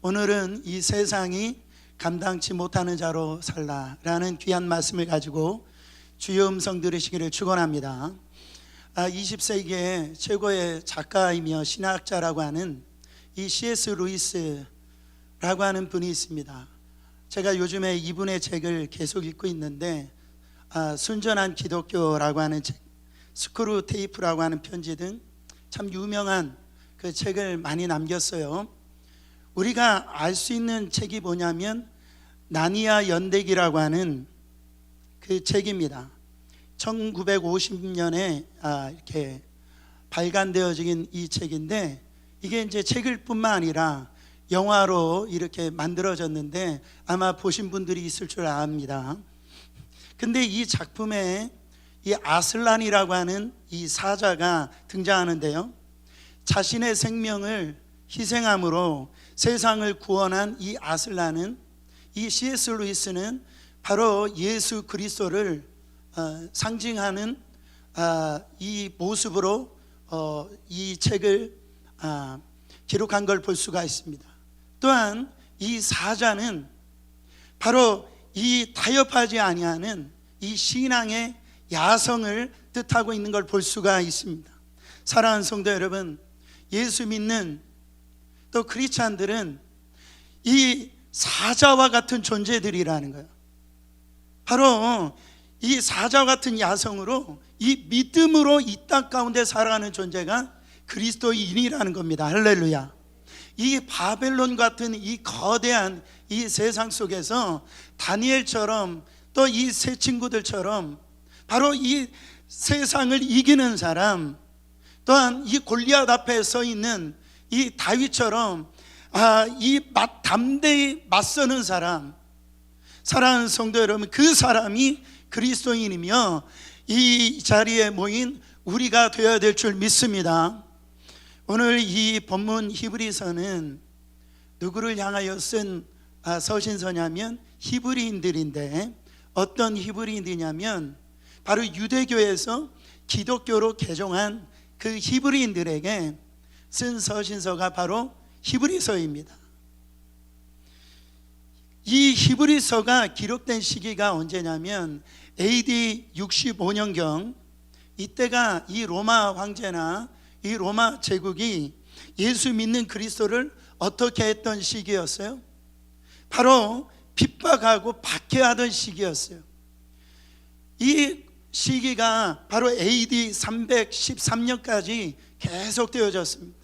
오늘은 이 세상이 감당치 못하는 자로 살라라는 귀한 말씀을 가지고 주의 음성 들으시기를 축원합니다. 20세기의 최고의 작가이며 신학자라고 하는 이 C.S. 루이스라고 하는 분이 있습니다. 제가 요즘에 이분의 책을 계속 읽고 있는데 순전한 기독교라고 하는 책, 스크루 테이프라고 하는 편지 등 참 유명한 그 책을 많이 남겼어요. 우리가 알 수 있는 책이 뭐냐면 나니아 연대기라고 하는 그 책입니다. 1950년에 이렇게 발간되어진 이 책인데, 이게 이제 책일 뿐만 아니라 영화로 이렇게 만들어졌는데 아마 보신 분들이 있을 줄 압니다. 근데 이 작품에 이 아슬란이라고 하는 이 사자가 등장하는데요, 자신의 생명을 희생함으로 세상을 구원한 이 아슬란은, 이 C.S. 루이스는 바로 예수 그리스도를 상징하는 이 모습으로 이 책을 기록한 걸 볼 수가 있습니다. 또한 이 사자는 바로 이 타협하지 아니하는 이 신앙의 야성을 뜻하고 있는 걸 볼 수가 있습니다. 사랑하는 성도 여러분, 예수 믿는 또 크리스찬들은 이 사자와 같은 존재들이라는 거예요. 바로 이 사자와 같은 야성으로, 이 믿음으로 이 땅 가운데 살아가는 존재가 그리스도인이라는 겁니다. 할렐루야. 이 바벨론 같은 이 거대한 이 세상 속에서 다니엘처럼 또 이 세 친구들처럼 바로 이 세상을 이기는 사람, 또한 이 골리앗 앞에 서 있는 이 다윗처럼 담대히 맞서는 사람, 사랑하는 성도 여러분, 그 사람이 그리스도인이며 이 자리에 모인 우리가 되어야 될 줄 믿습니다. 오늘 이 본문 히브리서는 누구를 향하여 쓴 서신서냐면 히브리인들인데, 어떤 히브리인들이냐면 바로 유대교에서 기독교로 개종한 그 히브리인들에게 쓴 서신서가 바로 히브리서입니다. 이 히브리서가 기록된 시기가 언제냐면 AD 65년경, 이때가 이 로마 황제나 이 로마 제국이 예수 믿는 그리스도를 어떻게 했던 시기였어요? 바로 핍박하고 박해하던 시기였어요. 이 시기가 바로 AD 313년까지 계속 되어졌습니다.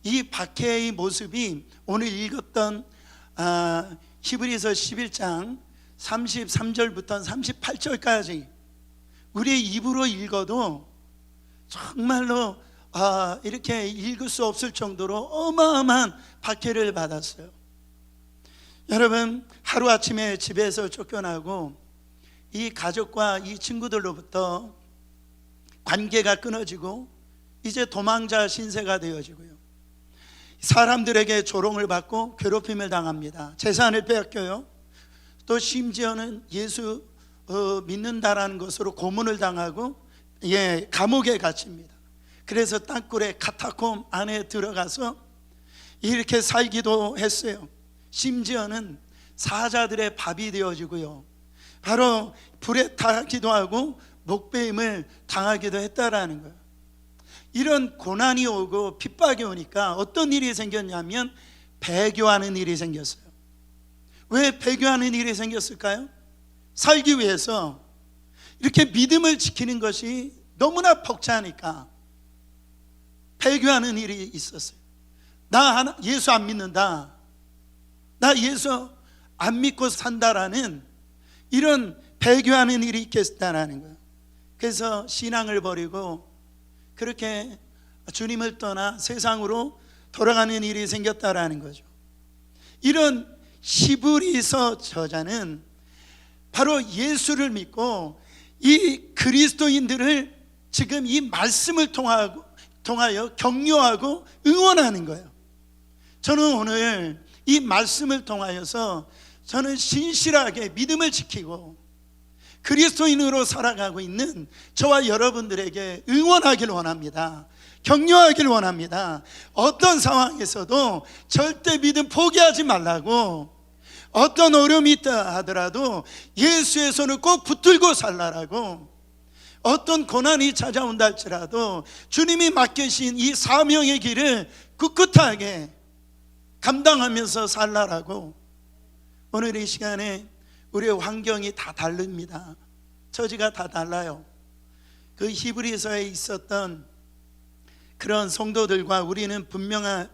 이 박해의 모습이 오늘 읽었던 히브리서 11장 33절부터 38절까지 우리의 입으로 읽어도 정말로 이렇게 읽을 수 없을 정도로 어마어마한 박해를 받았어요. 여러분, 하루아침에 집에서 쫓겨나고 이 가족과 이 친구들로부터 관계가 끊어지고 이제 도망자 신세가 되어지고요, 사람들에게 조롱을 받고 괴롭힘을 당합니다. 재산을 빼앗겨요. 또 심지어는 예수 믿는다라는 것으로 고문을 당하고 감옥에 갇힙니다. 그래서 땅굴의 카타콤 안에 들어가서 이렇게 살기도 했어요. 심지어는 사자들의 밥이 되어지고요, 바로 불에 타기도 하고 목베임을 당하기도 했다라는 거예요. 이런 고난이 오고 핍박이 오니까 어떤 일이 생겼냐면 배교하는 일이 생겼어요. 왜 배교하는 일이 생겼을까요? 살기 위해서 이렇게 믿음을 지키는 것이 너무나 벅차니까 배교하는 일이 있었어요. 나 예수 안 믿는다, 나 예수 안 믿고 산다라는 이런 배교하는 일이 있겠다라는 거예요. 그래서 신앙을 버리고 그렇게 주님을 떠나 세상으로 돌아가는 일이 생겼다라는 거죠. 이런 히브리서 저자는 바로 예수를 믿고 이 그리스도인들을 지금 이 말씀을 통하여 격려하고 응원하는 거예요. 저는 오늘 이 말씀을 통하여서 저는 신실하게 믿음을 지키고 그리스도인으로 살아가고 있는 저와 여러분들에게 응원하길 원합니다. 격려하길 원합니다. 어떤 상황에서도 절대 믿음 포기하지 말라고, 어떤 어려움이 있다 하더라도 예수의 손을 꼭 붙들고 살라라고, 어떤 고난이 찾아온다 할지라도 주님이 맡기신 이 사명의 길을 꿋꿋하게 감당하면서 살라라고. 오늘 이 시간에 우리의 환경이 다 다릅니다. 처지가 다 달라요. 그 히브리서에 있었던 그런 성도들과 우리는 분명한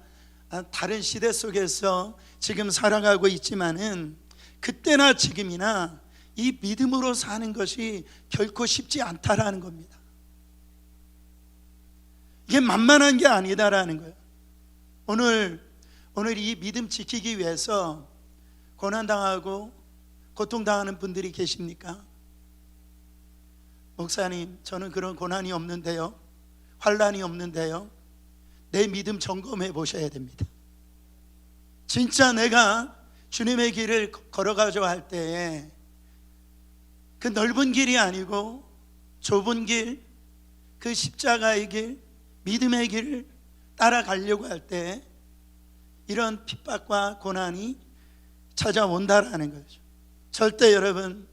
다른 시대 속에서 지금 살아가고 있지만은, 그때나 지금이나 이 믿음으로 사는 것이 결코 쉽지 않다라는 겁니다. 이게 만만한 게 아니다라는 거예요. 오늘 이 믿음 지키기 위해서 고난당하고 고통당하는 분들이 계십니까? 목사님, 저는 그런 고난이 없는데요, 환난이 없는데요. 내 믿음 점검해 보셔야 됩니다. 진짜 내가 주님의 길을 걸어가자 할 때에 그 넓은 길이 아니고 좁은 길, 그 십자가의 길, 믿음의 길을 따라가려고 할 때 이런 핍박과 고난이 찾아온다라는 거죠. 절대 여러분,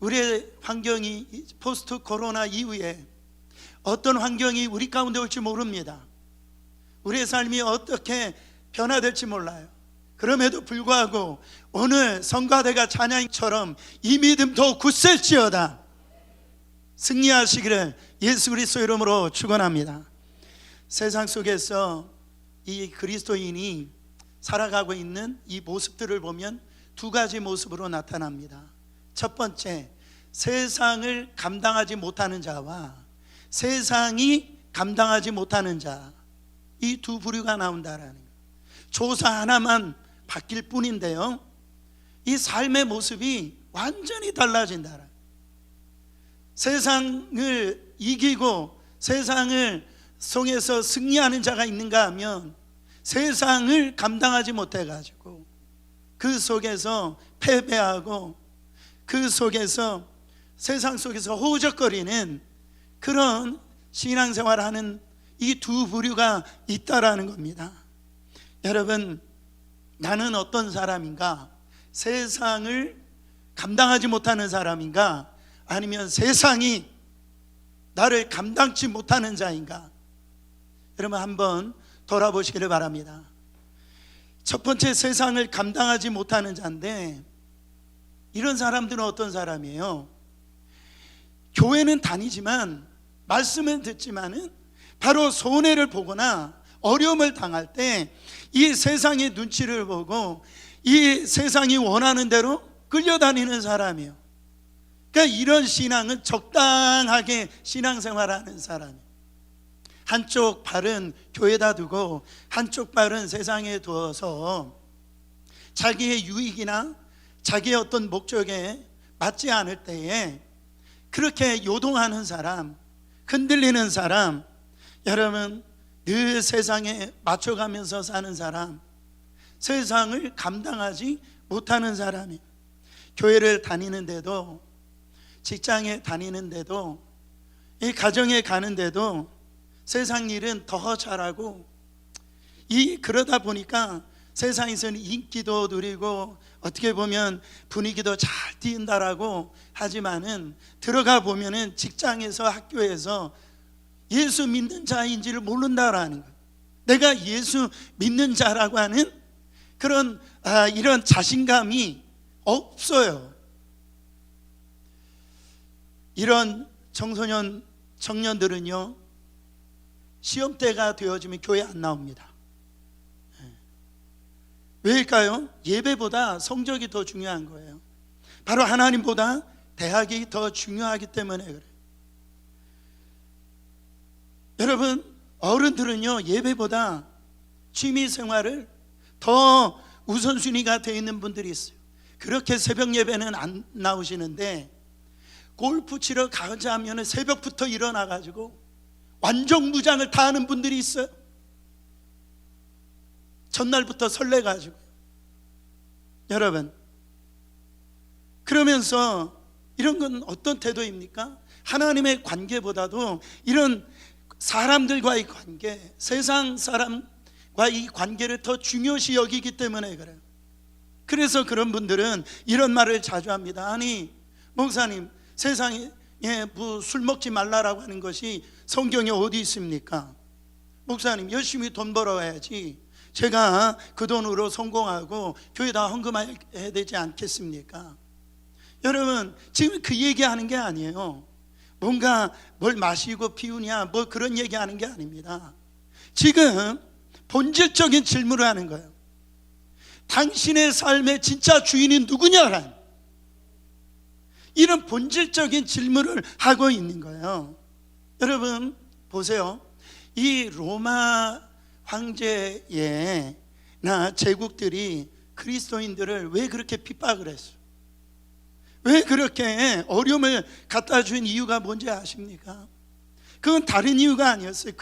우리의 환경이 포스트 코로나 이후에 어떤 환경이 우리 가운데 올지 모릅니다. 우리의 삶이 어떻게 변화될지 몰라요. 그럼에도 불구하고 오늘 성가대가 찬양처럼 이 믿음 더 굳셀지어다 승리하시기를 예수 그리스도 이름으로 축원합니다. 세상 속에서 이 그리스도인이 살아가고 있는 이 모습들을 보면 두 가지 모습으로 나타납니다. 첫 번째, 세상을 감당하지 못하는 자와 세상이 감당하지 못하는 자, 이 두 부류가 나온다라는 거예요. 조사 하나만 바뀔 뿐인데요, 이 삶의 모습이 완전히 달라진다. 세상을 이기고 세상을 통해서 승리하는 자가 있는가 하면 세상을 감당하지 못해가지고 그 속에서 패배하고 그 속에서 세상 속에서 호적거리는 그런 신앙생활을 하는 이 두 부류가 있다라는 겁니다. 여러분, 나는 어떤 사람인가? 세상을 감당하지 못하는 사람인가? 아니면 세상이 나를 감당치 못하는 자인가? 여러분 한번 돌아보시기를 바랍니다. 첫 번째, 세상을 감당하지 못하는 자인데, 이런 사람들은 어떤 사람이에요? 교회는 다니지만, 말씀은 듣지만은 바로 손해를 보거나 어려움을 당할 때 이 세상의 눈치를 보고 이 세상이 원하는 대로 끌려다니는 사람이에요. 그러니까 이런 신앙은 적당하게 신앙생활하는 사람이에요. 한쪽 발은 교회에다 두고 한쪽 발은 세상에 두어서 자기의 유익이나 자기의 어떤 목적에 맞지 않을 때에 그렇게 요동하는 사람, 흔들리는 사람, 여러분 늘 세상에 맞춰가면서 사는 사람, 세상을 감당하지 못하는 사람이, 교회를 다니는데도, 직장에 다니는데도, 이 가정에 가는데도 세상 일은 더 잘하고, 그러다 보니까 세상에서는 인기도 누리고 어떻게 보면 분위기도 잘 띄운다라고 하지만은 들어가 보면은 직장에서 학교에서 예수 믿는 자인지를 모른다라는 거예요. 내가 예수 믿는 자라고 하는 그런 이런 자신감이 없어요. 이런 청소년 청년들은요, 시험대가 되어지면 교회 안 나옵니다. 왜일까요? 예배보다 성적이 더 중요한 거예요. 바로 하나님보다 대학이 더 중요하기 때문에 그래요. 여러분, 어른들은요, 예배보다 취미생활을 더 우선순위가 되어 있는 분들이 있어요. 그렇게 새벽 예배는 안 나오시는데 골프 치러 가자면 새벽부터 일어나가지고 완전무장을 다 하는 분들이 있어요. 전날부터 설레가지고. 여러분, 그러면서 이런 건 어떤 태도입니까? 하나님의 관계보다도 이런 사람들과의 관계, 세상 사람과의 관계를 더 중요시 여기기 때문에 그래요. 그래서 그런 분들은 이런 말을 자주 합니다. 아니 목사님, 세상에 뭐 술 먹지 말라라고 하는 것이 성경에 어디 있습니까? 목사님, 열심히 돈 벌어야지 제가 그 돈으로 성공하고 교회다 헌금해야 되지 않겠습니까? 여러분, 지금 그 얘기하는 게 아니에요. 뭔가 뭘 마시고 피우냐 뭐 그런 얘기하는 게 아닙니다. 지금 본질적인 질문을 하는 거예요. 당신의 삶의 진짜 주인이 누구냐라는 이런 본질적인 질문을 하고 있는 거예요. 여러분 보세요. 이 로마 황제나 제국들이 그리스도인들을 왜 그렇게 핍박을 했어요? 왜 그렇게 어려움을 갖다 준 이유가 뭔지 아십니까? 그건 다른 이유가 아니었어요.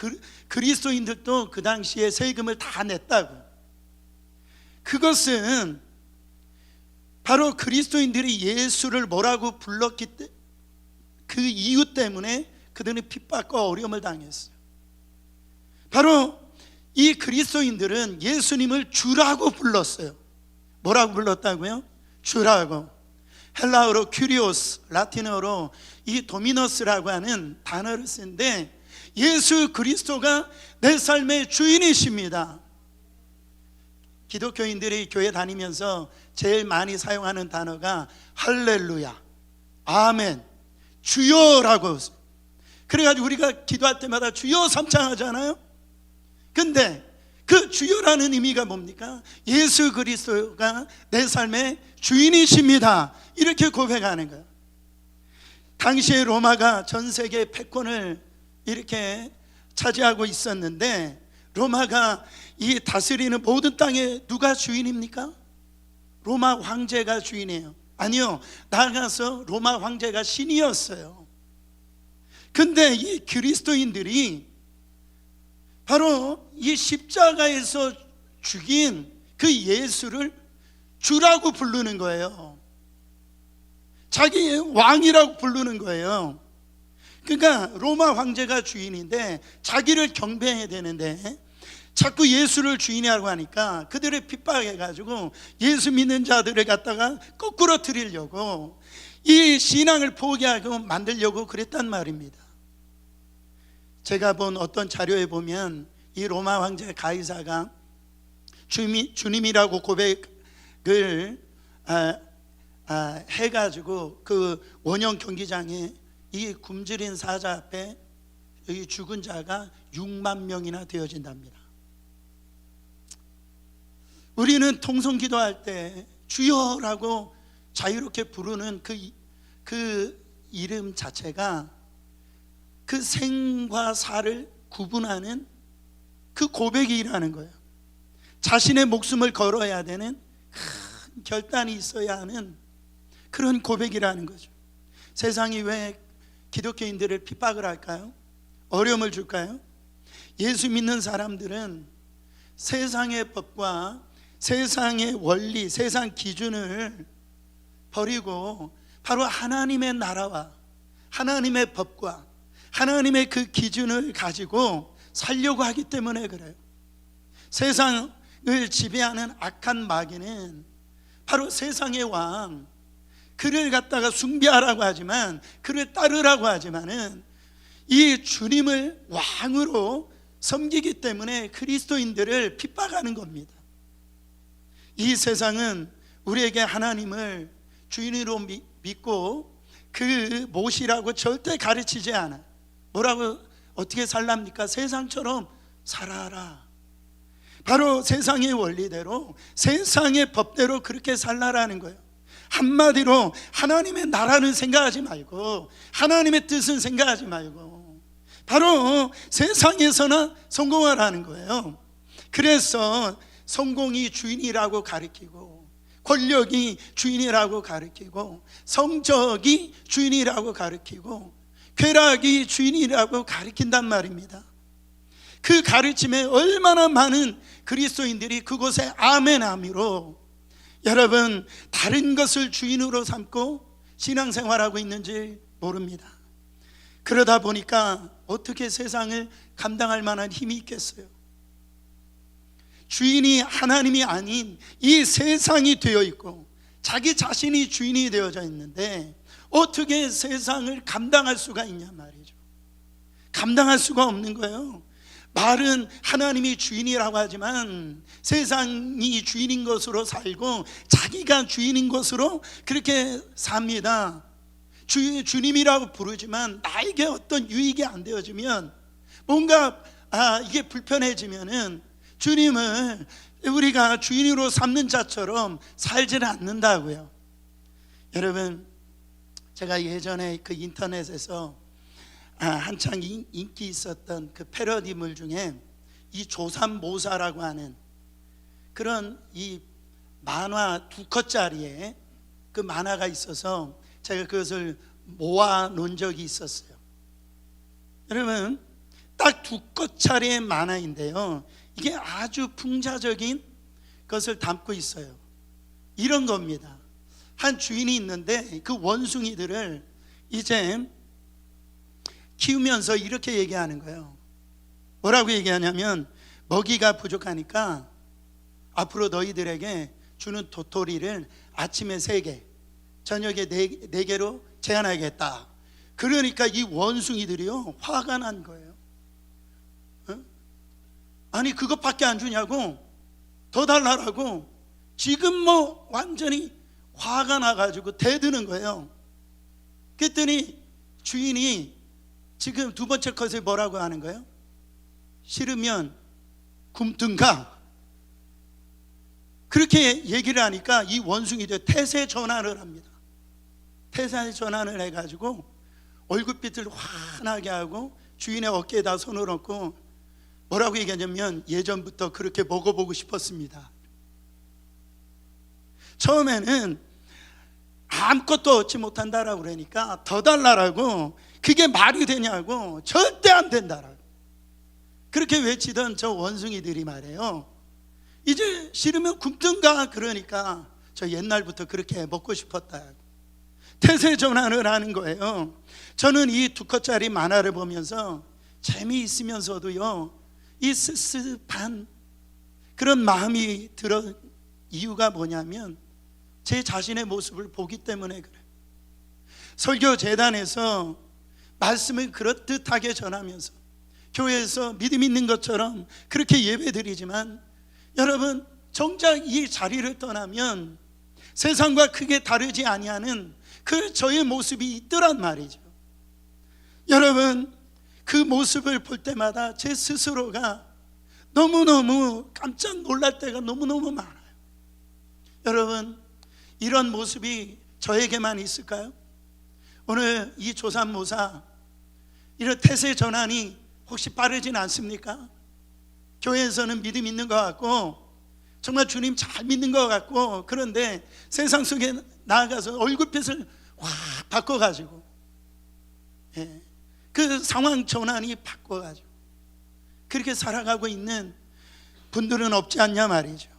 그리스도인들도 그 당시에 세금을 다 냈다고. 그것은 바로 그리스도인들이 예수를 뭐라고 불렀기 때문에, 그 이유 때문에 그들은 핍박과 어려움을 당했어요. 바로 이 그리스도인들은 예수님을 주라고 불렀어요. 뭐라고 불렀다고요? 주라고. 헬라어로 큐리오스, 라틴어로 이 도미너스라고 하는 단어를 쓴데, 예수 그리스도가 내 삶의 주인이십니다. 기독교인들이 교회 다니면서 제일 많이 사용하는 단어가 할렐루야, 아멘, 주여라고. 그래가지고 우리가 기도할 때마다 주여 삼창하잖아요. 근데 그 주여라는 의미가 뭡니까? 예수 그리스도가 내 삶의 주인이십니다, 이렇게 고백하는 거예요. 당시에 로마가 전 세계 패권을 이렇게 차지하고 있었는데, 로마가 이 다스리는 모든 땅에 누가 주인입니까? 로마 황제가 주인이에요. 아니요, 나아가서 로마 황제가 신이었어요. 근데 이 그리스도인들이 바로 이 십자가에서 죽인 그 예수를 주라고 부르는 거예요. 자기 왕이라고 부르는 거예요. 그러니까 로마 황제가 주인인데 자기를 경배해야 되는데 자꾸 예수를 주인이라고 하니까 그들을 핍박해가지고 예수 믿는 자들을 갖다가 거꾸로 드리려고, 이 신앙을 포기하고 만들려고 그랬단 말입니다. 제가 본 어떤 자료에 보면 이 로마 황제 가이사가 주님이라고 고백을 해가지고 그 원형 경기장에 이 굶주린 사자 앞에 이 죽은 자가 6만 명이나 되어진답니다. 우리는 통성 기도할 때 주여라고 자유롭게 부르는 그 이름 자체가 그 생과 사를 구분하는 그 고백이라는 거예요. 자신의 목숨을 걸어야 되는 큰 결단이 있어야 하는 그런 고백이라는 거죠. 세상이 왜 기독교인들을 핍박을 할까요? 어려움을 줄까요? 예수 믿는 사람들은 세상의 법과 세상의 원리, 세상 기준을 버리고 바로 하나님의 나라와 하나님의 법과 하나님의 그 기준을 가지고 살려고 하기 때문에 그래요. 세상을 지배하는 악한 마귀는 바로 세상의 왕, 그를 갖다가 숭배하라고 하지만, 그를 따르라고 하지만은 이 주님을 왕으로 섬기기 때문에 그리스도인들을 핍박하는 겁니다. 이 세상은 우리에게 하나님을 주인으로 믿고 그 모시라고 절대 가르치지 않아. 뭐라고 어떻게 살랍니까? 세상처럼 살아라. 바로 세상의 원리대로, 세상의 법대로 그렇게 살라라는 거예요. 한마디로 하나님의 나라는 생각하지 말고, 하나님의 뜻은 생각하지 말고 바로 세상에서나 성공하라는 거예요. 그래서 성공이 주인이라고 가르치고, 권력이 주인이라고 가르치고, 성적이 주인이라고 가르치고, 쾌락이 주인이라고 가르친단 말입니다. 그 가르침에 얼마나 많은 그리스도인들이 그곳에 아멘함으로, 여러분, 다른 것을 주인으로 삼고 신앙생활하고 있는지 모릅니다. 그러다 보니까 어떻게 세상을 감당할 만한 힘이 있겠어요? 주인이 하나님이 아닌 이 세상이 되어 있고 자기 자신이 주인이 되어져 있는데 어떻게 세상을 감당할 수가 있냐 말이죠. 감당할 수가 없는 거예요. 말은 하나님이 주인이라고 하지만 세상이 주인인 것으로 살고 자기가 주인인 것으로 그렇게 삽니다. 주님이라고 부르지만 나에게 어떤 유익이 안 되어지면 뭔가 이게 불편해지면은 주님을 우리가 주인으로 삼는 자처럼 살지는 않는다고요. 여러분, 제가 예전에 그 인터넷에서 한창 인기 있었던 그 패러디물 중에 이 조삼모사라고 하는 그런 이 만화 2컷짜리의 그 만화가 있어서 제가 그것을 모아 놓은 적이 있었어요. 여러분, 딱 2컷짜리의 만화인데요, 이게 아주 풍자적인 것을 담고 있어요. 이런 겁니다. 한 주인이 있는데 그 원숭이들을 이제 키우면서 이렇게 얘기하는 거예요. 뭐라고 얘기하냐면, 먹이가 부족하니까 앞으로 너희들에게 주는 도토리를 아침에 3개, 저녁에 4개로 제한하겠다. 그러니까 이 원숭이들이요, 화가 난 거예요. 아니 그것밖에 안 주냐고, 더 달라라고. 지금 뭐 완전히 화가 나가지고 대드는 거예요. 그랬더니 주인이 지금 2번째 컷에 뭐라고 하는 거예요? 싫으면 굶든가. 그렇게 얘기를 하니까 이 원숭이들 태세 전환을 합니다. 태세 전환을 해가지고 얼굴빛을 환하게 하고 주인의 어깨에다 손을 얹고 뭐라고 얘기하냐면, 예전부터 그렇게 먹어보고 싶었습니다. 처음에는 아무것도 얻지 못한다라고 그러니까 더 달라라고, 그게 말이 되냐고, 절대 안 된다라고 그렇게 외치던 저 원숭이들이 말이에요, 이제 싫으면 굶든가. 그러니까 저 옛날부터 그렇게 먹고 싶었다. 태세 전환을 하는 거예요. 저는 이 2컷짜리 만화를 보면서 재미있으면서도요, 이 씁쓸한 그런 마음이 들어. 이유가 뭐냐면 제 자신의 모습을 보기 때문에 그래요. 설교재단에서 말씀을 그럴듯하게 전하면서 교회에서 믿음 있는 것처럼 그렇게 예배드리지만, 여러분, 정작 이 자리를 떠나면 세상과 크게 다르지 아니하는 그 저의 모습이 있더란 말이죠. 여러분, 그 모습을 볼 때마다 제 스스로가 너무너무 깜짝 놀랄 때가 너무너무 많아요. 여러분, 이런 모습이 저에게만 있을까요? 오늘 이 조삼모사, 이런 태세 전환이 혹시 빠르진 않습니까? 교회에서는 믿음 있는 것 같고 정말 주님 잘 믿는 것 같고, 그런데 세상 속에 나아가서 얼굴빛을 확 바꿔가지고, 그 상황 전환이 바꿔가지고 그렇게 살아가고 있는 분들은 없지 않냐 말이죠.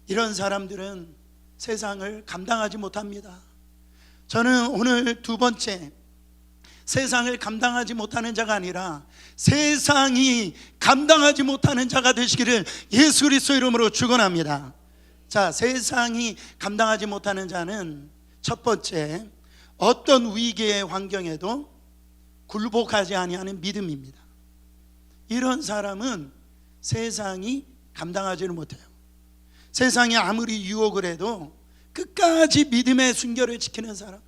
이런 사람들은 세상을 감당하지 못합니다. 저는 오늘 2번째, 세상을 감당하지 못하는 자가 아니라 세상이 감당하지 못하는 자가 되시기를 예수 그리스도 이름으로 축원합니다. 자, 세상이 감당하지 못하는 자는 첫 번째, 어떤 위기의 환경에도 굴복하지 아니하는 믿음입니다. 이런 사람은 세상이 감당하지를 못해요. 세상이 아무리 유혹을 해도 끝까지 믿음의 순결을 지키는 사람,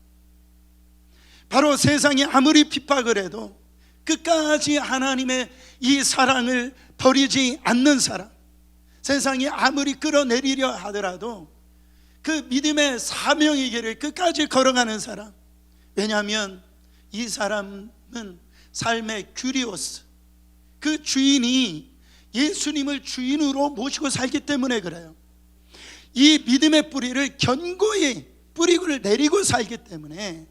바로 세상이 아무리 핍박을 해도 끝까지 하나님의 이 사랑을 버리지 않는 사람, 세상이 아무리 끌어내리려 하더라도 그 믿음의 사명의 길을 끝까지 걸어가는 사람. 왜냐하면 이 사람은 삶의 큐리오스, 그 주인이 예수님을 주인으로 모시고 살기 때문에 그래요. 이 믿음의 뿌리를 견고히 뿌리를 내리고 살기 때문에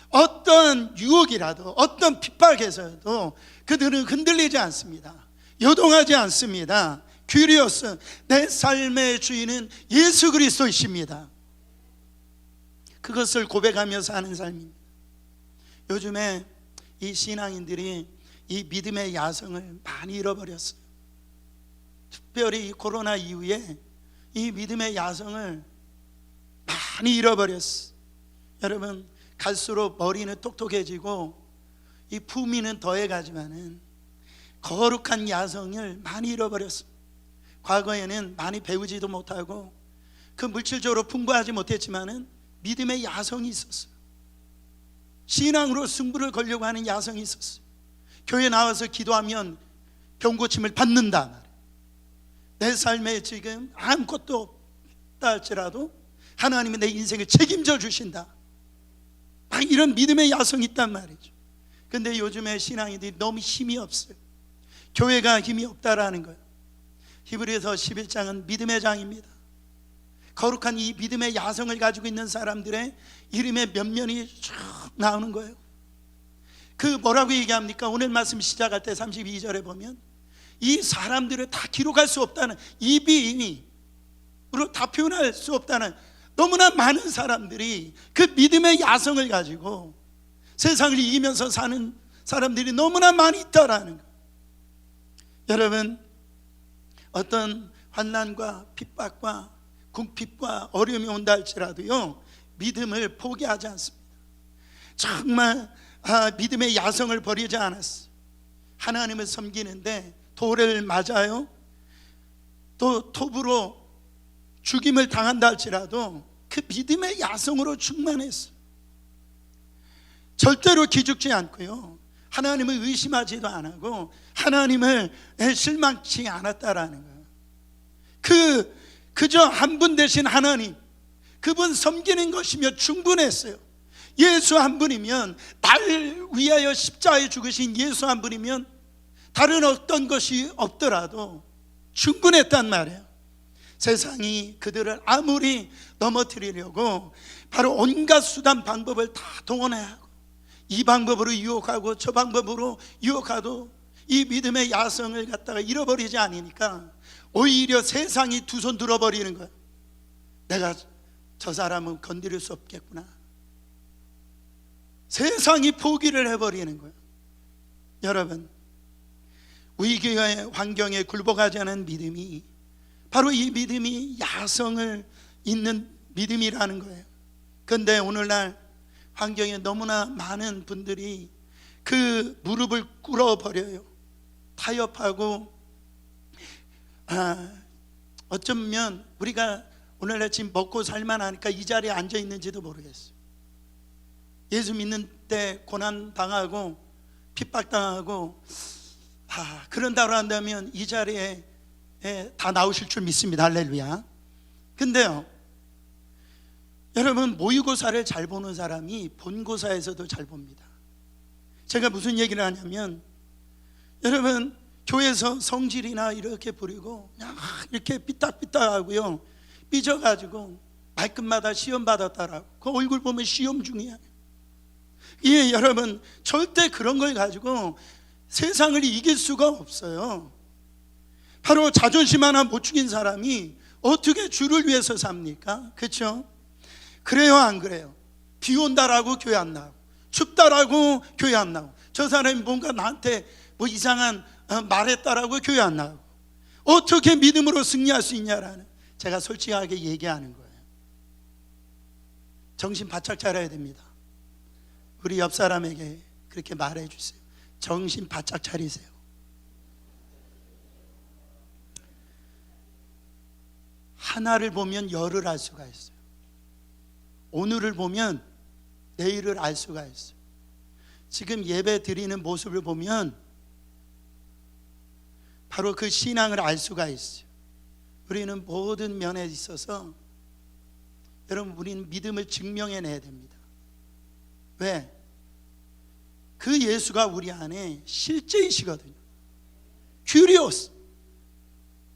어떤 유혹이라도 어떤 핍박에서도 그들은 흔들리지 않습니다. 요동하지 않습니다. 큐리오스, 내 삶의 주인은 예수 그리스도이십니다. 그것을 고백하며 사는 삶입니다. 요즘에 이 신앙인들이 이 믿음의 야성을 많이 잃어버렸어요. 특별히 코로나 이후에 이 믿음의 야성을 많이 잃어버렸어요. 여러분, 갈수록 머리는 똑똑해지고 이 품위는 더해가지만은 거룩한 야성을 많이 잃어버렸습니다. 과거에는 많이 배우지도 못하고 그 물질적으로 풍부하지 못했지만은 믿음의 야성이 있었어요. 신앙으로 승부를 걸려고 하는 야성이 있었어요. 교회 나와서 기도하면 병고침을 받는다 말이에요. 내 삶에 지금 아무것도 없다 할지라도 하나님은 내 인생을 책임져 주신다, 막 이런 믿음의 야성이 있단 말이죠. 근데 요즘에 신앙인들이 너무 힘이 없어요. 교회가 힘이 없다라는 거예요. 히브리서 11장은 믿음의 장입니다. 거룩한 이 믿음의 야성을 가지고 있는 사람들의 이름의 면면이 쭉 나오는 거예요. 그 뭐라고 얘기합니까? 오늘 말씀 시작할 때 32절에 보면 이 사람들을 다 기록할 수 없다는, 입으로 다 표현할 수 없다는 너무나 많은 사람들이 그 믿음의 야성을 가지고 세상을 이기면서 사는 사람들이 너무나 많이 있다라는 거예요. 여러분, 어떤 환난과 핍박과 궁핍과 어려움이 온다 할지라도요, 믿음을 포기하지 않습니다. 정말 믿음의 야성을 버리지 않았어요. 하나님을 섬기는데 돌을 맞아요, 또 톱으로 죽임을 당한다 할지라도 그 믿음의 야성으로 충만했어요. 절대로 기죽지 않고요, 하나님을 의심하지도 않고 하나님을 실망치 않았다라는 거예요. 그저 한 분 되신 하나님, 그분 섬기는 것이며 충분했어요. 예수 한 분이면, 날 위하여 십자가에 죽으신 예수 한 분이면 다른 어떤 것이 없더라도 충분했단 말이에요. 세상이 그들을 아무리 넘어뜨리려고 바로 온갖 수단 방법을 다 동원해야 하고, 이 방법으로 유혹하고 저 방법으로 유혹하도 이 믿음의 야성을 갖다가 잃어버리지 않으니까 오히려 세상이 두 손 들어버리는 거예요. 내가 저 사람은 건드릴 수 없겠구나. 세상이 포기를 해버리는 거예요. 여러분, 위기의 환경에 굴복하지 않은 믿음이 바로 이 믿음이 야성을 잇는 믿음이라는 거예요. 그런데 오늘날 환경에 너무나 많은 분들이 그 무릎을 꿇어버려요. 타협하고, 어쩌면 우리가 오늘날 지금 먹고 살만하니까 이 자리에 앉아 있는지도 모르겠어요. 예수 믿는 때 고난당하고 핍박당하고 그런다고 한다면 이 자리에 다 나오실 줄 믿습니다. 할렐루야. 근데요, 여러분, 모의고사를 잘 보는 사람이 본고사에서도 잘 봅니다. 제가 무슨 얘기를 하냐면, 여러분, 교회에서 성질이나 이렇게 부리고 그냥 이렇게 삐딱삐딱하고요, 삐져가지고 말끝마다 시험 받았다라고 그 얼굴 보면 시험 중이야. 예, 여러분, 절대 그런 걸 가지고 세상을 이길 수가 없어요. 바로 자존심 하나 못 죽인 사람이 어떻게 주를 위해서 삽니까? 그렇죠? 그래요, 안 그래요? 비 온다라고 교회 안 나오고, 춥다라고 교회 안 나오고, 저 사람이 뭔가 나한테 뭐 이상한 말했다라고 교회 안 나오고, 어떻게 믿음으로 승리할 수 있냐라는, 제가 솔직하게 얘기하는 거예요. 정신 바짝 차려야 됩니다. 우리 옆 사람에게 그렇게 말해 주세요. 정신 바짝 차리세요. 하나를 보면 열을 알 수가 있어요. 오늘을 보면 내일을 알 수가 있어요. 지금 예배 드리는 모습을 보면 바로 그 신앙을 알 수가 있어요. 우리는 모든 면에 있어서, 여러분, 우리는 믿음을 증명해내야 됩니다. 왜? 그 예수가 우리 안에 실제이시거든요. 큐리오스,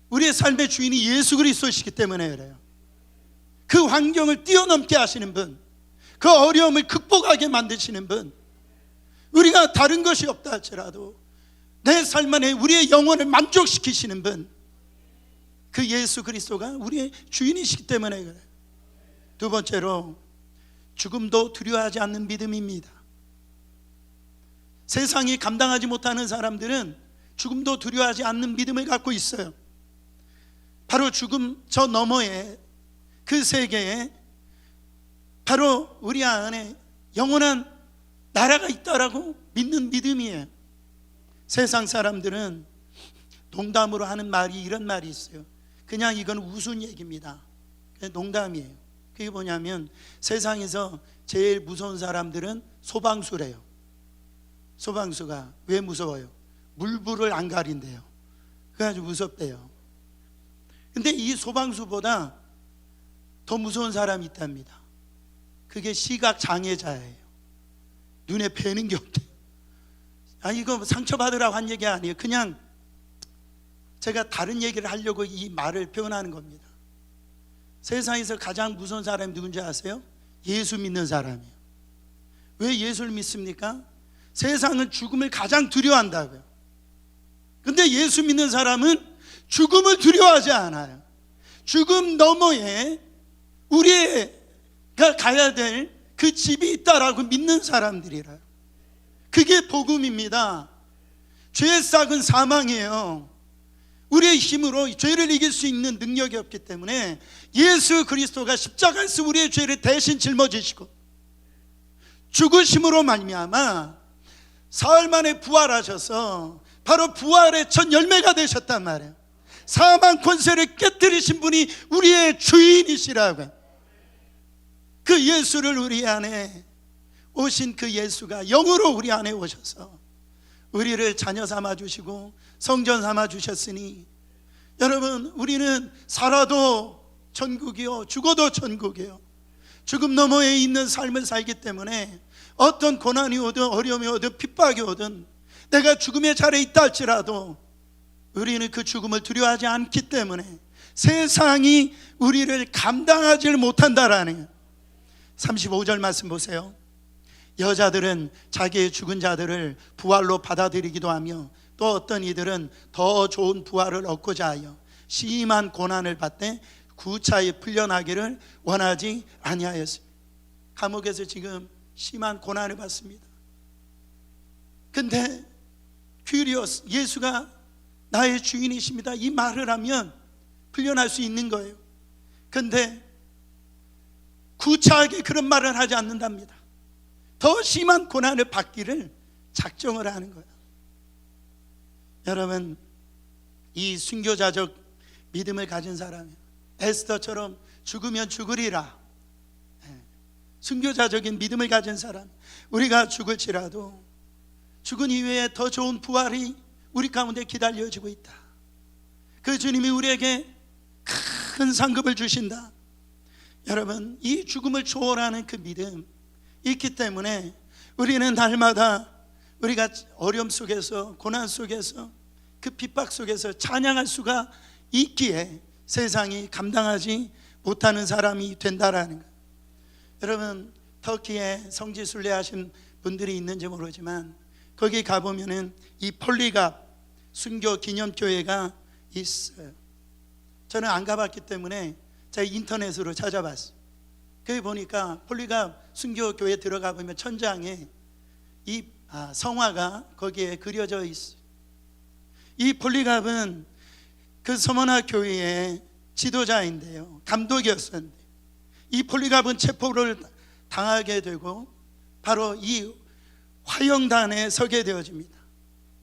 우리의 삶의 주인이 예수 그리스도이시기 때문에 그래요. 그 환경을 뛰어넘게 하시는 분, 그 어려움을 극복하게 만드시는 분, 우리가 다른 것이 없다 할지라도 내 삶 안에 우리의 영혼을 만족시키시는 분, 그 예수 그리스도가 우리의 주인이시기 때문에 그래요. 두 번째로, 죽음도 두려워하지 않는 믿음입니다. 세상이 감당하지 못하는 사람들은 죽음도 두려워하지 않는 믿음을 갖고 있어요. 바로 죽음 저 너머에, 그 세계에 바로 우리 안에 영원한 나라가 있다라고 믿는 믿음이에요. 세상 사람들은 농담으로 하는 말이 이런 말이 있어요. 그냥 이건 웃은 얘기입니다. 그냥 농담이에요. 그게 뭐냐면 세상에서 제일 무서운 사람들은 소방수래요. 소방수가 왜 무서워요? 물불을 안 가린대요. 그래가지고 무섭대요. 근데 이 소방수보다 더 무서운 사람이 있답니다. 그게 시각장애자예요. 눈에 뵈는 게 없대요. 아니, 이거 상처받으라고 한 얘기 아니에요. 그냥 제가 다른 얘기를 하려고 이 말을 표현하는 겁니다. 세상에서 가장 무서운 사람이 누군지 아세요? 예수 믿는 사람이에요. 왜 예수를 믿습니까? 세상은 죽음을 가장 두려워한다고요. 근데 예수 믿는 사람은 죽음을 두려워하지 않아요. 죽음 너머에 우리가 가야 될 그 집이 있다라고 믿는 사람들이라요. 그게 복음입니다. 죄의 싹은 사망이에요. 우리의 힘으로 죄를 이길 수 있는 능력이 없기 때문에 예수 그리스도가 십자가에서 우리의 죄를 대신 짊어지시고 죽으심으로 말미암아 사흘 만에 부활하셔서 바로 부활의 첫 열매가 되셨단 말이에요. 사망 권세를 깨뜨리신 분이 우리의 주인이시라고요. 그 예수를 우리 안에 오신 그 예수가 영으로 우리 안에 오셔서 우리를 자녀 삼아 주시고 성전 삼아 주셨으니, 여러분, 우리는 살아도 천국이요 죽어도 천국이요. 죽음 너머에 있는 삶을 살기 때문에 어떤 고난이 오든 어려움이 오든 핍박이 오든 내가 죽음의 자리에 있다 할지라도 우리는 그 죽음을 두려워하지 않기 때문에 세상이 우리를 감당하지 못한다라는 35절 말씀 보세요. 여자들은 자기의 죽은 자들을 부활로 받아들이기도 하며 또 어떤 이들은 더 좋은 부활을 얻고자 하여 심한 고난을 받되 구차히 풀려나기를 원하지 아니하였습니다. 감옥에서 지금 심한 고난을 받습니다. 근데 퀴리오스, 예수가 나의 주인이십니다, 이 말을 하면 풀려날 수 있는 거예요. 근데 구차하게 그런 말을 하지 않는답니다. 더 심한 고난을 받기를 작정을 하는 거예요. 여러분, 이 순교자적 믿음을 가진 사람이에요. 에스더처럼 죽으면 죽으리라, 순교자적인 믿음을 가진 사람, 우리가 죽을지라도 죽은 이후에 더 좋은 부활이 우리 가운데 기다려지고 있다. 그 주님이 우리에게 큰 상급을 주신다. 여러분, 이 죽음을 초월하는 그 믿음 있기 때문에 우리는 날마다 우리가 어려움 속에서, 고난 속에서, 그 핍박 속에서 찬양할 수가 있기에 세상이 감당하지 못하는 사람이 된다라는 거예요. 여러분, 터키에 성지 순례하신 분들이 있는지 모르지만 거기 가보면은 이 폴리갑 순교 기념교회가 있어요. 저는 안 가봤기 때문에 제가 인터넷으로 찾아봤어요. 거기 보니까 폴리갑 순교교회 들어가 보면 천장에 이 성화가 거기에 그려져 있어요. 이 폴리갑은 그 서머나 교회의 지도자인데요, 감독이었었는데 이 폴리갑은 체포를 당하게 되고 바로 이 화형단에 서게 되어집니다.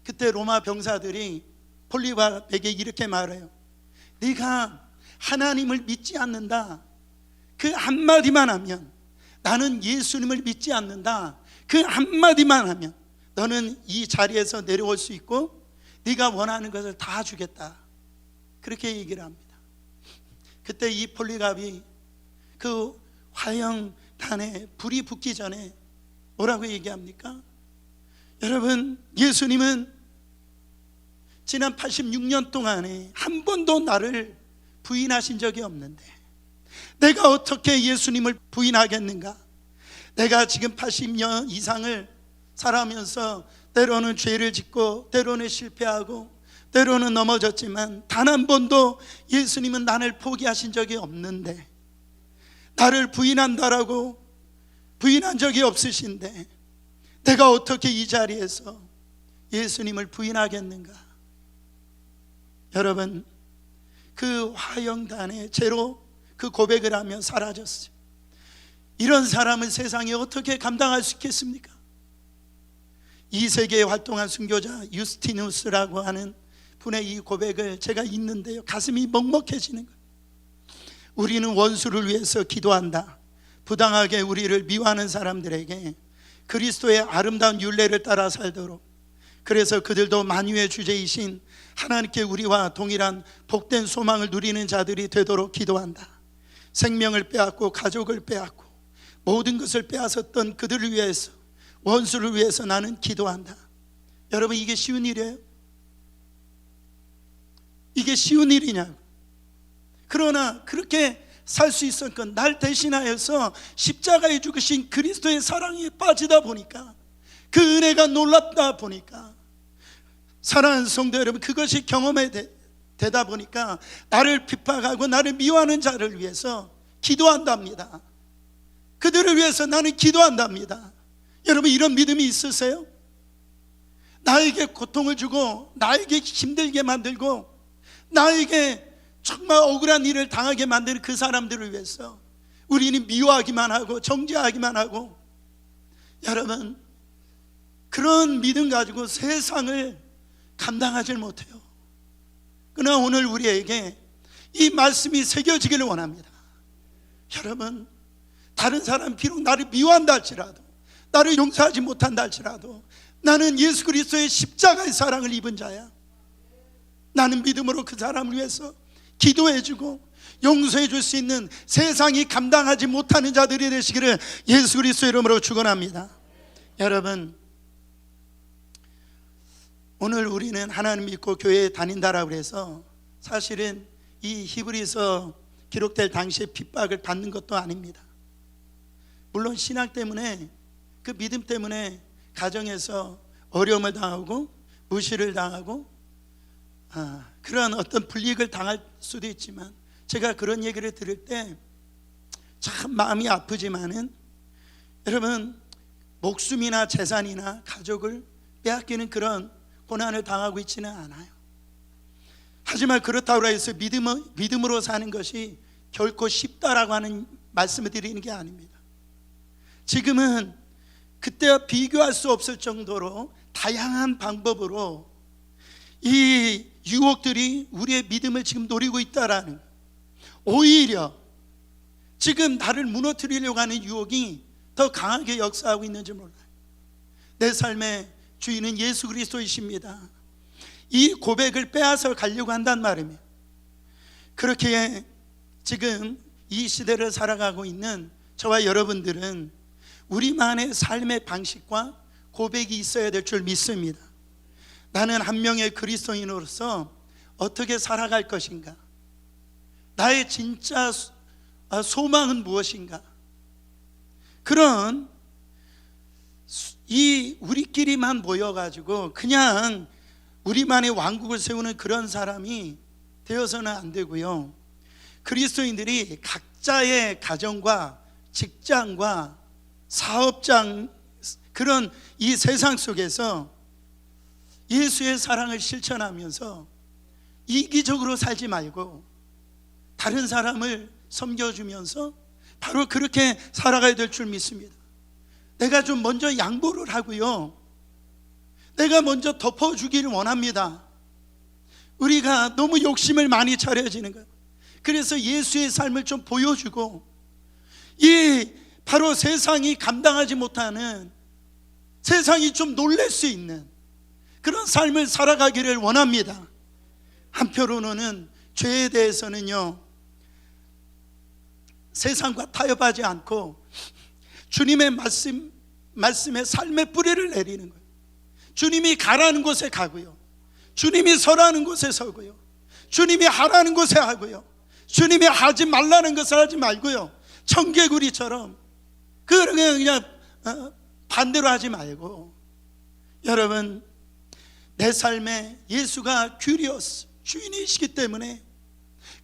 그때 로마 병사들이 폴리갑에게 이렇게 말해요. 네가 하나님을 믿지 않는다, 그 한마디만 하면, 나는 예수님을 믿지 않는다, 그 한마디만 하면 너는 이 자리에서 내려올 수 있고 네가 원하는 것을 다 주겠다, 그렇게 얘기를 합니다. 그때 이 폴리갑이 그 화형단에 불이 붙기 전에 뭐라고 얘기합니까? 여러분, 예수님은 지난 86년 동안에 한 번도 나를 부인하신 적이 없는데 내가 어떻게 예수님을 부인하겠는가? 내가 지금 80년 이상을 살아가면서 때로는 죄를 짓고 때로는 실패하고 때로는 넘어졌지만 단 한 번도 예수님은 나를 포기하신 적이 없는데 나를 부인한다라고 부인한 적이 없으신데 내가 어떻게 이 자리에서 예수님을 부인하겠는가? 여러분, 그 화영단의 죄로 그 고백을 하며 사라졌어요. 이런 사람은 세상에 어떻게 감당할 수 있겠습니까? 2세기에 활동한 순교자 유스티누스라고 하는 분의 이 고백을 제가 읽는데요, 가슴이 먹먹해지는 거예요. 우리는 원수를 위해서 기도한다. 부당하게 우리를 미워하는 사람들에게 그리스도의 아름다운 율례를 따라 살도록, 그래서 그들도 만유의 주제이신 하나님께 우리와 동일한 복된 소망을 누리는 자들이 되도록 기도한다. 생명을 빼앗고 가족을 빼앗고 모든 것을 빼앗았던 그들을 위해서, 원수를 위해서 나는 기도한다. 여러분, 이게 쉬운 일이에요? 이게 쉬운 일이냐고. 그러나 그렇게 살 수 있었건 날 대신하여서 십자가에 죽으신 그리스도의 사랑에 빠지다 보니까, 그 은혜가 놀랍다 보니까, 사랑하는 성도 여러분, 그것이 경험이 되다 보니까 나를 핍박하고 나를 미워하는 자를 위해서 기도한답니다. 그들을 위해서 나는 기도한답니다. 여러분, 이런 믿음이 있으세요? 나에게 고통을 주고 나에게 힘들게 만들고 나에게 정말 억울한 일을 당하게 만드는 그 사람들을 위해서 우리는 미워하기만 하고 정죄하기만 하고, 여러분, 그런 믿음 가지고 세상을 감당하지 못해요. 그러나 오늘 우리에게 이 말씀이 새겨지기를 원합니다. 여러분, 다른 사람 비록 나를 미워한다 할지라도, 나를 용서하지 못한다 할지라도 나는 예수 그리스도의 십자가의 사랑을 입은 자야. 나는 믿음으로 그 사람을 위해서 기도해주고 용서해 줄 수 있는 세상이 감당하지 못하는 자들이 되시기를 예수 그리스도의 이름으로 축원합니다. 여러분, 오늘 우리는 하나님 믿고 교회에 다닌다라고 해서 사실은 이 히브리서 기록될 당시에 핍박을 받는 것도 아닙니다. 물론 신앙 때문에, 그 믿음 때문에 가정에서 어려움을 당하고 무시를 당하고 그런 어떤 불이익을 당할 수도 있지만, 제가 그런 얘기를 들을 때 참 마음이 아프지만은, 여러분, 목숨이나 재산이나 가족을 빼앗기는 그런 고난을 당하고 있지는 않아요. 하지만 그렇다고 해서 믿음으로 사는 것이 결코 쉽다라고 하는 말씀을 드리는 게 아닙니다. 지금은 그때와 비교할 수 없을 정도로 다양한 방법으로 이 유혹들이 우리의 믿음을 지금 노리고 있다라는, 오히려 지금 나를 무너뜨리려고 하는 유혹이 더 강하게 역사하고 있는지 몰라요. 내 삶의 주인은 예수 그리스도이십니다. 이 고백을 빼앗아 가려고 한단 말입니다. 그렇게 지금 이 시대를 살아가고 있는 저와 여러분들은 우리만의 삶의 방식과 고백이 있어야 될 줄 믿습니다. 나는 한 명의 그리스도인으로서 어떻게 살아갈 것인가? 나의 진짜 소망은 무엇인가? 그런 이 우리끼리만 모여가지고 그냥 우리만의 왕국을 세우는 그런 사람이 되어서는 안 되고요, 그리스도인들이 각자의 가정과 직장과 사업장, 그런 이 세상 속에서 예수의 사랑을 실천하면서 이기적으로 살지 말고 다른 사람을 섬겨주면서 바로 그렇게 살아가야 될 줄 믿습니다. 내가 좀 먼저 양보를 하고요, 내가 먼저 덮어주기를 원합니다. 우리가 너무 욕심을 많이 차려지는 거예요. 그래서 예수의 삶을 좀 보여주고, 이 바로 세상이 감당하지 못하는, 세상이 좀 놀랄 수 있는 그런 삶을 살아가기를 원합니다. 한편으로는 죄에 대해서는요, 세상과 타협하지 않고 주님의 말씀에 삶의 뿌리를 내리는 거예요. 주님이 가라는 곳에 가고요, 주님이 서라는 곳에 서고요, 주님이 하라는 곳에 하고요, 주님이 하지 말라는 것을 하지 말고요, 청개구리처럼 그냥 반대로 하지 말고, 여러분, 내 삶에 예수가 큐리오스 주인이시기 때문에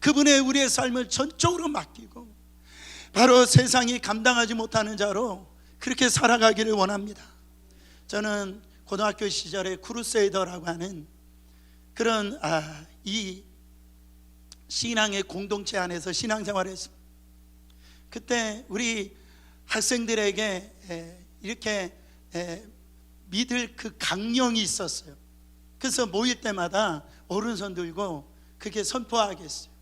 그분의 우리의 삶을 전적으로 맡기고 바로 세상이 감당하지 못하는 자로 그렇게 살아가기를 원합니다. 저는 고등학교 시절에 크루세이더라고 하는 그런 이 신앙의 공동체 안에서 신앙생활을 했습니다. 그때 우리 학생들에게 이렇게 믿을 그 강령이 있었어요. 그래서 모일 때마다 오른손 들고 그렇게 선포하겠어요.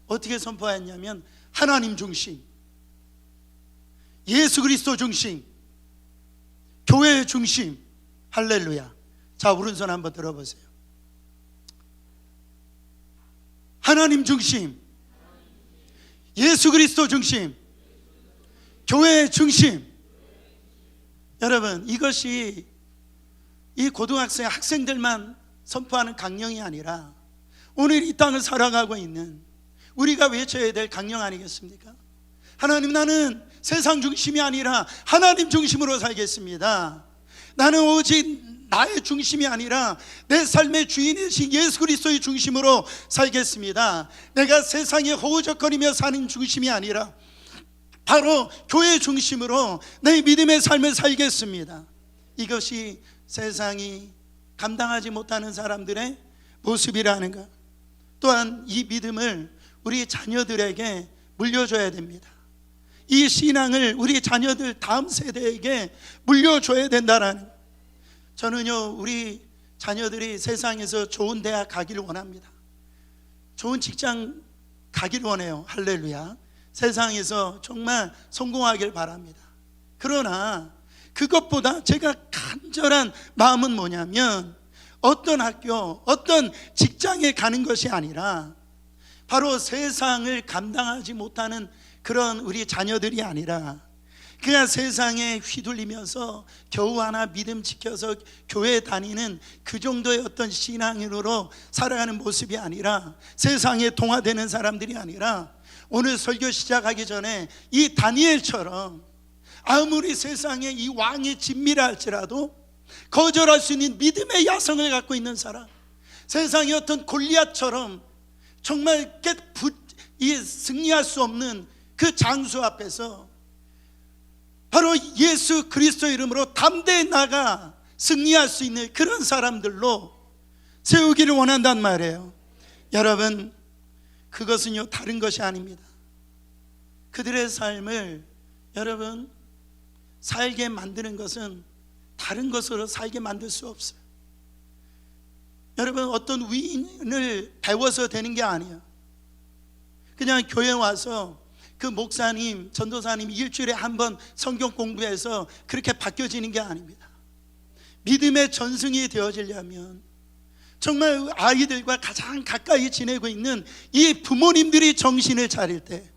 어떻게 선포했냐면 하나님 중심, 예수 그리스도 중심, 교회 중심. 할렐루야. 자, 오른손 한번 들어보세요. 하나님 중심, 예수 그리스도 중심, 교회 중심. 여러분, 이것이 이 고등학생 학생들만 선포하는 강령이 아니라 오늘 이 땅을 살아가고 있는 우리가 외쳐야 될 강령 아니겠습니까? 하나님, 나는 세상 중심이 아니라 하나님 중심으로 살겠습니다. 나는 오직 나의 중심이 아니라 내 삶의 주인이신 예수 그리스도의 중심으로 살겠습니다. 내가 세상에 허우적거리며 사는 중심이 아니라 바로 교회 중심으로 내 믿음의 삶을 살겠습니다. 이것이 세상이 감당하지 못하는 사람들의 모습이라는 것. 또한 이 믿음을 우리 자녀들에게 물려줘야 됩니다. 이 신앙을 우리 자녀들 다음 세대에게 물려줘야 된다라는 것. 저는요, 우리 자녀들이 세상에서 좋은 대학 가기를 원합니다. 좋은 직장 가기를 원해요. 할렐루야. 세상에서 정말 성공하길 바랍니다. 그러나 그것보다 제가 간절한 마음은 뭐냐면 어떤 학교, 어떤 직장에 가는 것이 아니라 바로 세상을 감당하지 못하는 그런 우리 자녀들이 아니라 그냥 세상에 휘둘리면서 겨우 하나 믿음 지켜서 교회 다니는 그 정도의 어떤 신앙인으로 살아가는 모습이 아니라 세상에 동화되는 사람들이 아니라 오늘 설교 시작하기 전에 이 다니엘처럼 아무리 세상에 이 왕의 진미라 할지라도 거절할 수 있는 믿음의 야성을 갖고 있는 사람, 세상의 어떤 골리앗처럼 정말 승리할 수 없는 그 장수 앞에서 바로 예수 그리스도 이름으로 담대히 나가 승리할 수 있는 그런 사람들로 세우기를 원한단 말이에요. 여러분, 그것은요 다른 것이 아닙니다. 그들의 삶을 여러분 살게 만드는 것은 다른 것으로 살게 만들 수 없어요. 여러분, 어떤 위인을 배워서 되는 게 아니에요. 그냥 교회 와서 그 목사님, 전도사님 일주일에 한 번 성경 공부해서 그렇게 바뀌어지는 게 아닙니다. 믿음의 전승이 되어지려면 정말 아이들과 가장 가까이 지내고 있는 이 부모님들이 정신을 차릴 때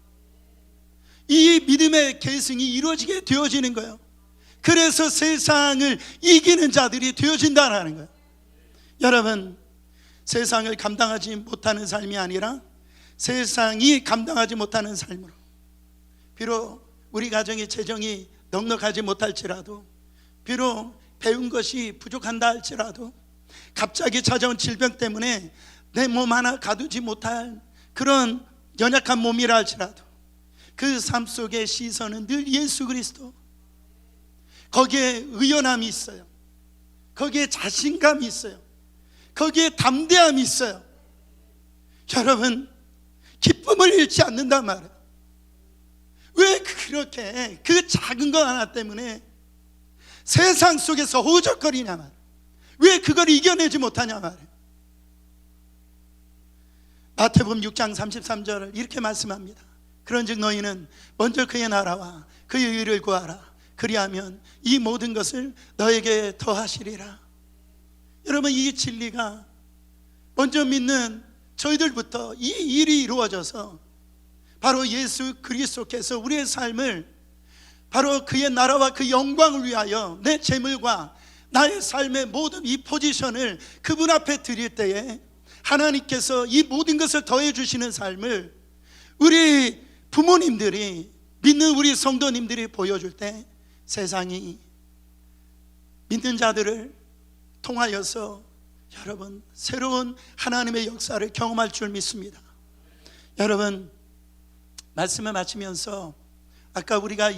이 믿음의 계승이 이루어지게 되어지는 거예요. 그래서 세상을 이기는 자들이 되어진다는 거예요. 여러분, 세상을 감당하지 못하는 삶이 아니라 세상이 감당하지 못하는 삶으로, 비록 우리 가정의 재정이 넉넉하지 못할지라도, 비록 배운 것이 부족한다 할지라도, 갑자기 찾아온 질병 때문에 내 몸 하나 가두지 못할 그런 연약한 몸이라 할지라도 그 삶 속의 시선은 늘 예수 그리스도, 거기에 의연함이 있어요. 거기에 자신감이 있어요. 거기에 담대함이 있어요. 여러분, 기쁨을 잃지 않는단 말이에요. 왜 그렇게 그 작은 것 하나 때문에 세상 속에서 호적거리냐 말이에요. 왜 그걸 이겨내지 못하냐 말이에요. 마태복음 6장 33절을 이렇게 말씀합니다. 그런즉 너희는 먼저 그의 나라와 그의 의를 구하라. 그리하면 이 모든 것을 너에게 더하시리라. 여러분, 이 진리가 먼저 믿는 저희들부터 이 일이 이루어져서 바로 예수 그리스도께서 우리의 삶을 바로 그의 나라와 그 영광을 위하여 내 재물과 나의 삶의 모든 이 포지션을 그분 앞에 드릴 때에 하나님께서 이 모든 것을 더해 주시는 삶을 우리 부모님들이, 믿는 우리 성도님들이 보여줄 때 세상이 믿는 자들을 통하여서 여러분 새로운 하나님의 역사를 경험할 줄 믿습니다. 여러분, 말씀을 마치면서 아까 우리가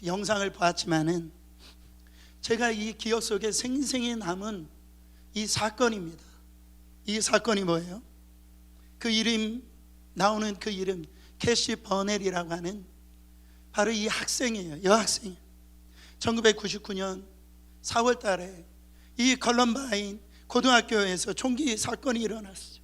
영상을 보았지만은 제가 이 기억 속에 생생히 남은 이 사건입니다. 이 사건이 뭐예요? 그 이름, 나오는 그 이름 캐시 버넬이라고 하는 바로 이 학생이에요. 여학생이에요. 1999년 4월 달에 이 컬럼바인 고등학교에서 총기 사건이 일어났어요.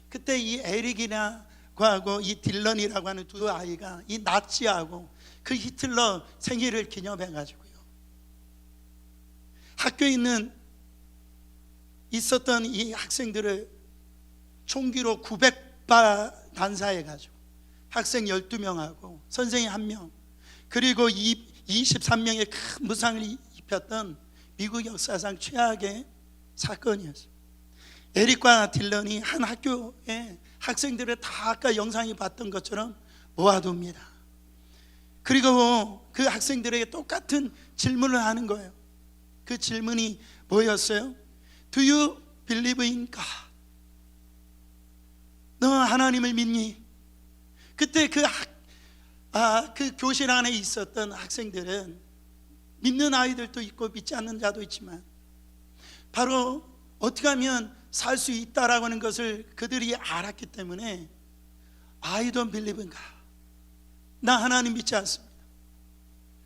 그때 이 에릭이라고 하고 이 딜런이라고 하는 두 아이가 이 나치하고 그 히틀러 생일을 기념해 가지고요, 학교에 있었던 이 학생들을 총기로 900발 난사해 가지고 학생 12명하고 선생님 1명, 그리고 23명의 큰 무상을 입혔던 미국 역사상 최악의 사건이었어요. 에릭과 딜런이 한 학교에 학생들을 다 아까 영상이 봤던 것처럼 모아둡니다. 그리고 그 학생들에게 똑같은 질문을 하는 거예요. 그 질문이 뭐였어요? Do you believe in God? 너 하나님을 믿니? 그때 그 교실 안에 있었던 학생들은 믿는 아이들도 있고 믿지 않는 자도 있지만 바로 어떻게 하면 살 수 있다라고 하는 것을 그들이 알았기 때문에 I don't believe in God, 나 하나님 믿지 않습니다.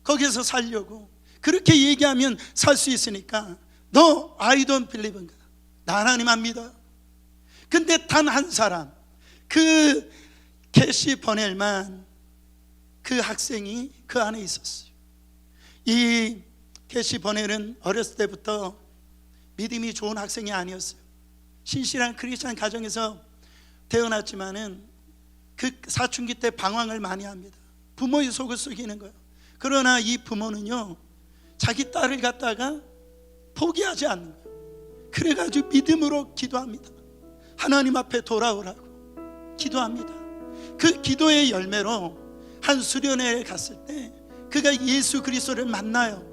거기서 살려고 그렇게 얘기하면 살 수 있으니까 너 I don't believe in God, 나 하나님 안 믿어. 근데 단 한 사람, 그 캐시 버넬만, 그 학생이 그 안에 있었어요. 이 캐시 버넬은 어렸을 때부터 믿음이 좋은 학생이 아니었어요. 신실한 크리스찬 가정에서 태어났지만은 그 사춘기 때 방황을 많이 합니다. 부모의 속을 썩이는 거예요. 그러나 이 부모는요, 자기 딸을 갖다가 포기하지 않는 거예요. 그래가지고 믿음으로 기도합니다. 하나님 앞에 돌아오라고 기도합니다. 그 기도의 열매로 한 수련회에 갔을 때 그가 예수 그리스도를 만나요.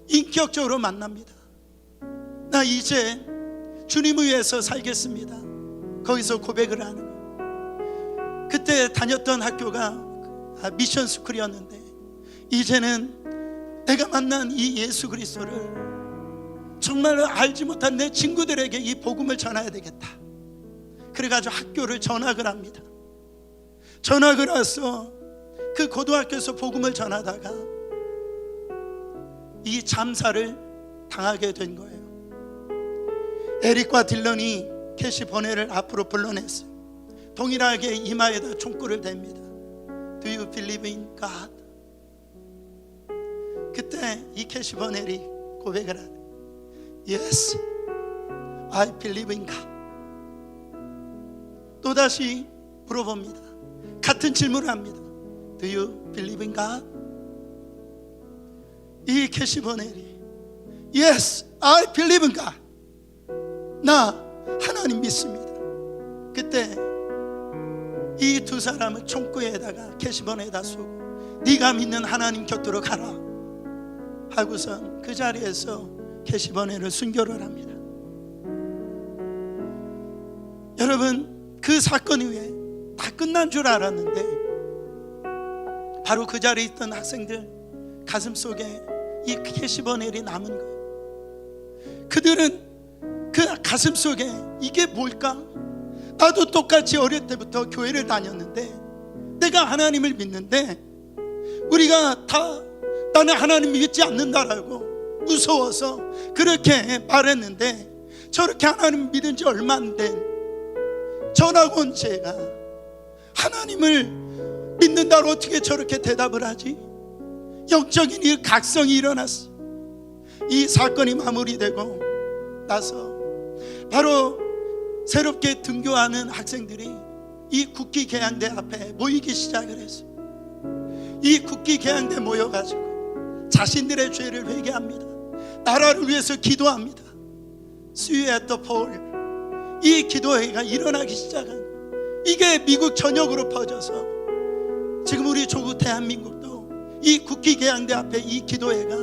인격적으로 만납니다. 나 이제 주님을 위해서 살겠습니다. 거기서 고백을 하는 거예요. 그때 다녔던 학교가 미션 스쿨이었는데 이제는 내가 만난 이 예수 그리스도를 정말로 알지 못한 내 친구들에게 이 복음을 전해야 되겠다. 그래가지고 학교를 전학을 합니다. 전학을 와서 그 고등학교에서 복음을 전하다가 이 잠사를 당하게 된 거예요. 에릭과 딜런이 캐시 버넬을 앞으로 불러냈어요. 동일하게 이마에다 총구를 댑니다. Do you believe in God? 그때 이 캐시 버넬이 고백을 하네. Yes, I believe in God. 또다시 물어봅니다. 같은 질문을 합니다. Do you believe in God? 이 캐시 버넬이 Yes, I believe in God. 나 하나님 믿습니다. 그때 이 두 사람을 총구에다가 캐시본에다 쏘고 네가 믿는 하나님 곁으로 가라 하고선 그 자리에서 캐시본에를 순교를 합니다. 여러분, 그 사건 이후에 다 끝난 줄 알았는데 바로 그 자리에 있던 학생들 가슴 속에 이 캐시버넬이 남은 거예요. 그들은 그 가슴 속에 이게 뭘까? 나도 똑같이 어릴 때부터 교회를 다녔는데 내가 하나님을 믿는데 우리가 다 나는 하나님 믿지 않는다라고 무서워서 그렇게 말했는데 저렇게 하나님 믿은 지 얼마 안 된 전학 온 제가 하나님을 믿는다고 어떻게 저렇게 대답을 하지? 영적인 이 각성이 일어났어. 이 사건이 마무리되고 나서 바로 새롭게 등교하는 학생들이 이 국기 개양대 앞에 모이기 시작을 했어요. 이 국기 개양대 모여가지고 자신들의 죄를 회개합니다. 나라를 위해서 기도합니다. See at the pole. 이 기도회가 일어나기 시작한 거예요. 이게 미국 전역으로 퍼져서 지금 우리 조국 대한민국도 이 국기 개양대 앞에 이 기도회가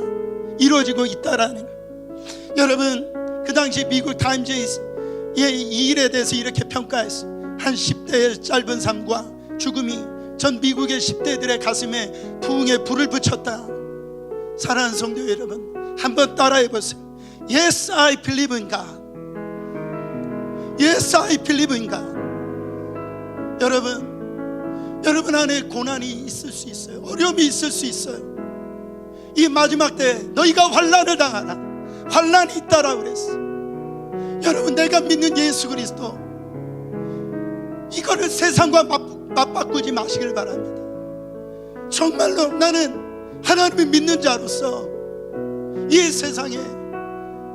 이루어지고 있다라는 거예요. 여러분, 그 당시 미국 타임즈에 이 일에 대해서 이렇게 평가했어요. 한 10대의 짧은 삶과 죽음이 전 미국의 10대들의 가슴에 부흥의 불을 붙였다. 사랑하는 성도 여러분, 한번 따라해 보세요. Yes, I believe in God. Yes, I believe in God. 여러분 안에 고난이 있을 수 있어요. 어려움이 있을 수 있어요. 이 마지막 때 너희가 환난을 당하라. 환난이 있다라고 그랬어. 여러분, 내가 믿는 예수 그리스도, 이거를 세상과 맞바꾸지 마시길 바랍니다. 정말로 나는 하나님을 믿는 자로서 이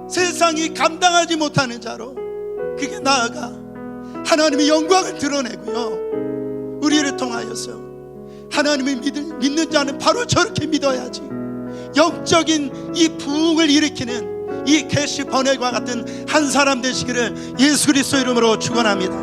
세상이 감당하지 못하는 자로, 그게 나아가 하나님의 영광을 드러내고요, 우리를 통하여서 하나님을 믿는 자는 바로 저렇게 믿어야지 영적인 이 부흥을 일으키는 이 캐시 버넬과 같은 한 사람 되시기를 예수 그리스도 이름으로 축원합니다.